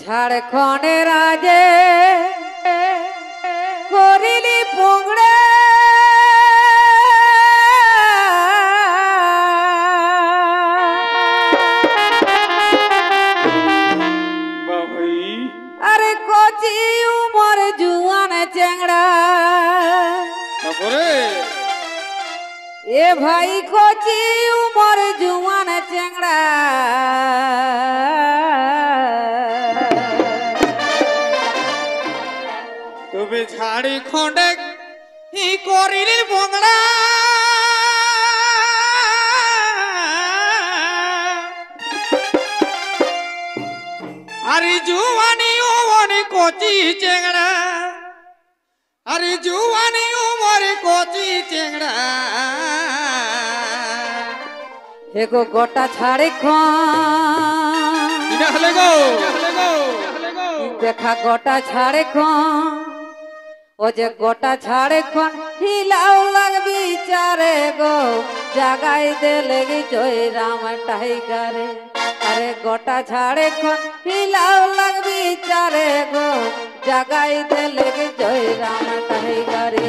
ঝাড়খণ্ডের রাজে করিলি পোংড়ে আরে কচি উমর জুয়ান চেংড়া এ ভাই কচি উমর জুয়ান চেংড়া তবে ঝাড়খণ্ডে ই করিলি বংড়া আরে জুয়ানি ওমরে কচি চেংড়া আরে জুয়ানি ওমরে কচি চেংড়া এগো গোটা ঝাড়খণ্ড দেখা গোটা ঝাড়খণ্ড ও যে গোটা ঝাড়খণ্ড হিলাও লাগবি চারে গো জাগাই দেলে জয় রাম টাইগারে আরে গোটা ঝাড়খণ্ড হিলাও লাগবি চারে গো জাগাই দেলে জয় রাম টাইগারে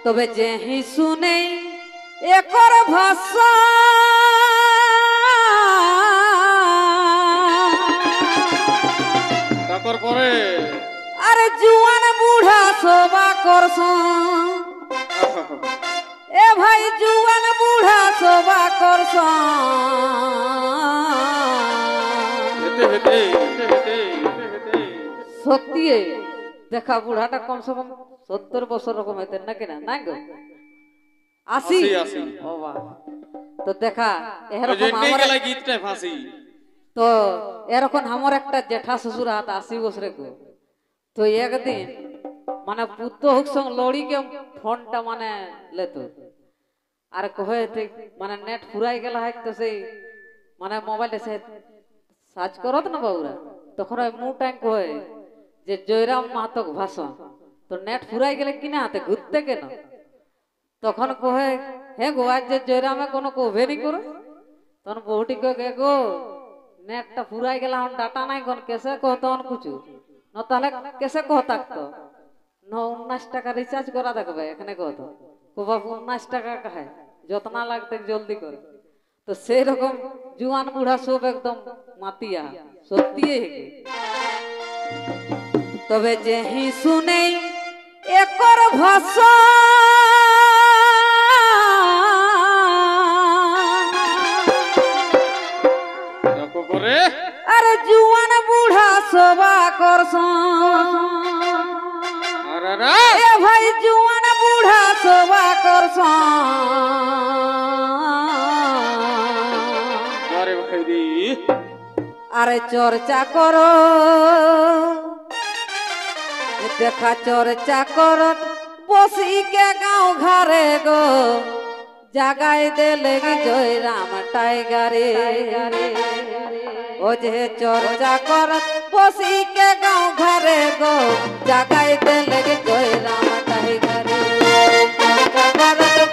তবে যেহি শুনে একর ভাষা তারপর পরে আরে জুয়ান বুড়া সবা করছ এ ভাই জুয়ান বুড়া সবা করছ সত্যি দেখা বুড়াটা কমসে কম 70 বছর রকম হইতেন নাকি না নাই গো 80 তো দেখা তো এরকম আমার একটা জেঠা শ্বশুর হাত 80 বছরে গো তো একদিন মানে পুত্র হুক সঙ্গ লড়িকে ফোনটা মানে লেত আর কহে মানে নেট ফুরাই গেল হয় তো সেই মানে মোবাইলে সে সার্চ করত না বাবুরা তখন ওই মুটাই কহে যে জয়রাম মাহাতক ভাষণ তো নেট ফুরাই গেলে কিনা হাতে ঘুরতে কেন তখন কহে হে গো আজ যে জয়রামে কোনো কবে নি করো তখন বহুটি কে গো নেটটা ফুরাই গেল এখন ডাটা নাই কোন কেসে কহ তখন কুচু ন তাহলে কেসে কহ থাকতো 19 টাকা রিচার্জ করা দেখবে এখানে কহ তো বাবু 19 টাকা কাহে যতনা লাগতে জলদি করে তো সেই রকম জুয়ান বুড়া সব একদম মাতিয়া সত্যি তবে যেহি শুনে একর ভাষা আরে জুয়ান বুড়া সবা করছ এ ভাই জুয়ান বুড়া সবা করছ আরে চর্চা করো দেখা চর্চা করত বসি কে গাঁও ঘরে গো জাগাই দেলে জয় রাম টাইগারে ও যে চর্চা করত বসি কে গাঁও ঘরে গো জাগাই দেলে জয় রাম টাইগারে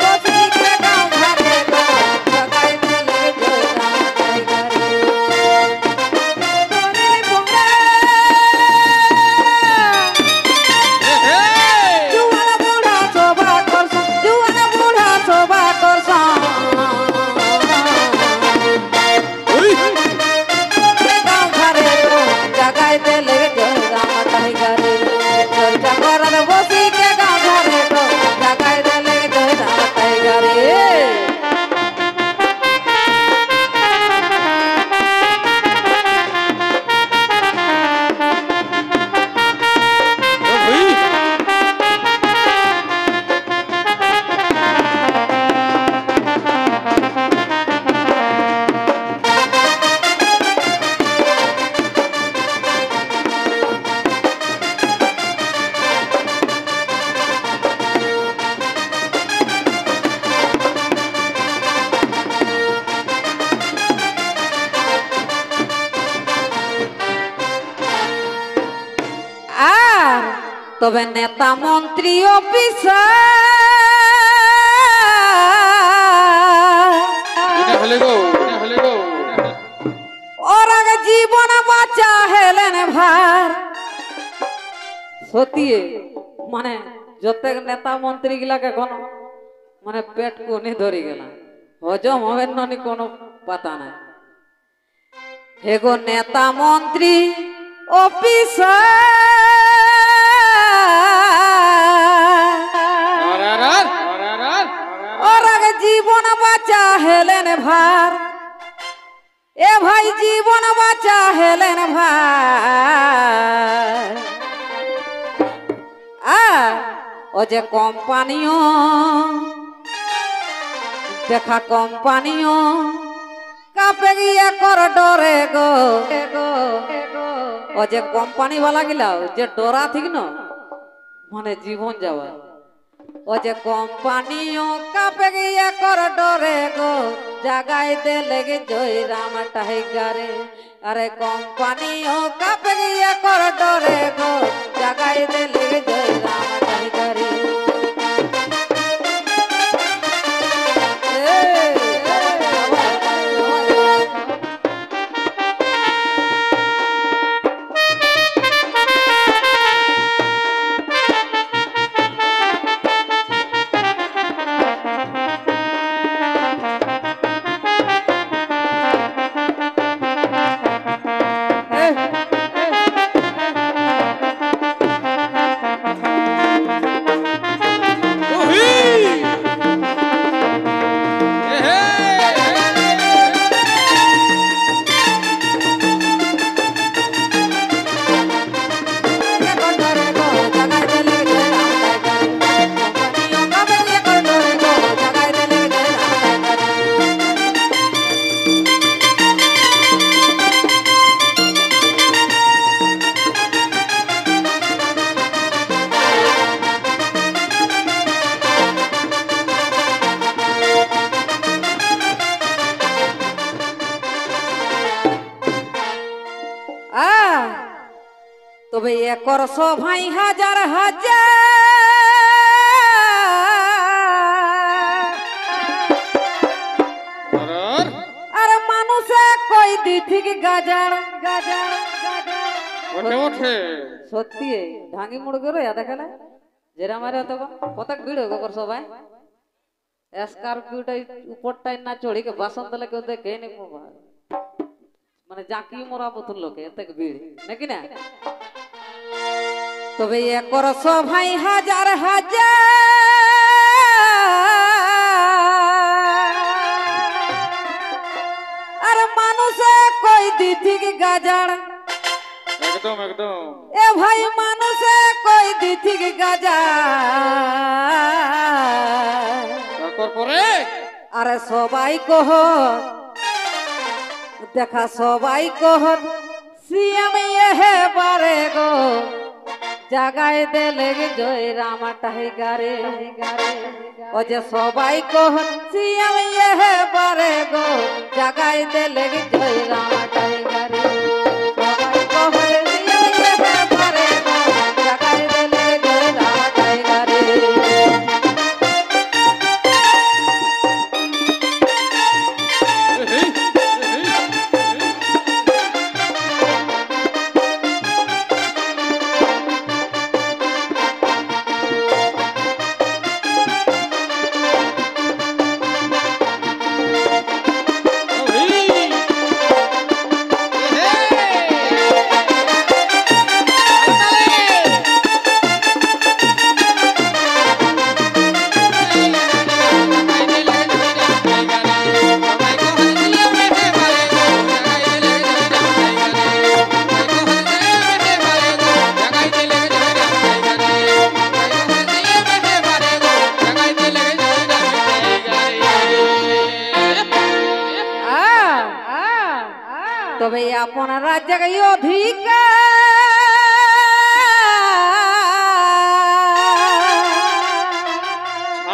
বসি কে গাঁও ঘরে গো জাগাই দেলে জয় রাম টাইগারে বসি কে গাঁও ঘরে গো জাগাই দেলে জয় তবে নেতা মন্ত্রী অফিসার ওর আগে জীবন বাঁচা হেলেন ভার সত্যি মানে যতেক নেতা মন্ত্রী গুলাকে এখন মানে পেট কোনি ধরে গেল হজম হবে নি কোনো পাতা নাই হেগো নেতা মন্ত্রী অফিসার ওর আগে জীবন বাঁচা হেলেন ভার এ ভাই জীবন বাঁচা হেলেন ভাই ও যে কোম্পানিও দেখা কোম্পানিও কাপে গিয়ে কর ডরে গো ও যে কোম্পানি वाला গিলা যে ডরা ঠিক না মানে জীবন যাওয়া ও যে কোম্পানিও কাপে গিয়ে কর ডরে গো জাগাই দে লেগে জয় রাম টাইগারে আরে কোম্পানিও কাপে গিয়ে কর ডরে গো জাগাই দে লেগে জয় রাম টাইগারে তবে একর সভাই হাজার হাজার আর মানুষে কই দি ঠিক গাজার গাজার গাজার ওঠে সত্যি ঢাঙ্গি মুড় করে দেখালে যেরা মারে তখন কত ভিড় গোবর সবাই স্করপিওটাই উপরটাই না চড়ি কে বাসন দলে কেউ দেখে নি মানে জাকি মোরা পুতুল লোকে এত ভিড় নাকি না তবে একর সভাই হাজার হাজার আর মানুষে কই দি ঠিক গাজার একদম একদম এ ভাই মানুষে কই দি ঠিক গাজার তারপর পরে আরে সবাই কহ দেখা সবাই কহ সিএম এহে বারে গো জাগায় দে লেগে জয় রাম টাইগারে ও যে সবাই কহ সিএম এহে বারে গো জাগায় দে লেগে জয় রাম টাইগারে সবাই কহ সিএম এহে বারে গো জাগায় দে লেগে জয় রাম টাইগারে তবে আপনার রাজ্যের অধিকার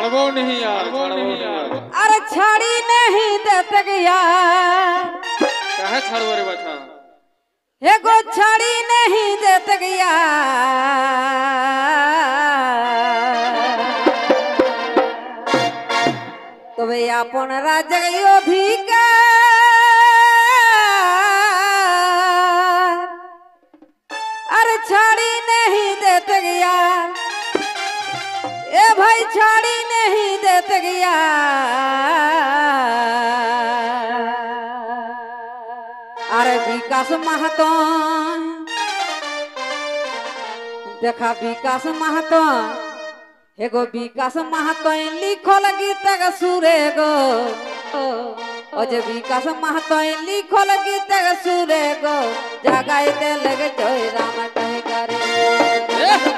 ছাড়বো नहीं यार अरे छाड़ी नहीं देते गया काहे छाड़बो रे बाछा एगो छाड़ी नहीं देते गया अपन राज्य अधिकार अरे छाड़ी नहीं देते यार ए भाई छाड़ी नहीं देते यार अरे विकास महतो देखा विकास महतो एगो विकास महतो लिखल गीत सुरे गो अजे विकास महतो लिखल गीत सुरे गो जगाई दे लगे जय राम कहे करे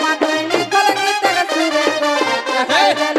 महतो लिखल गीत सुरे गो जगाई दे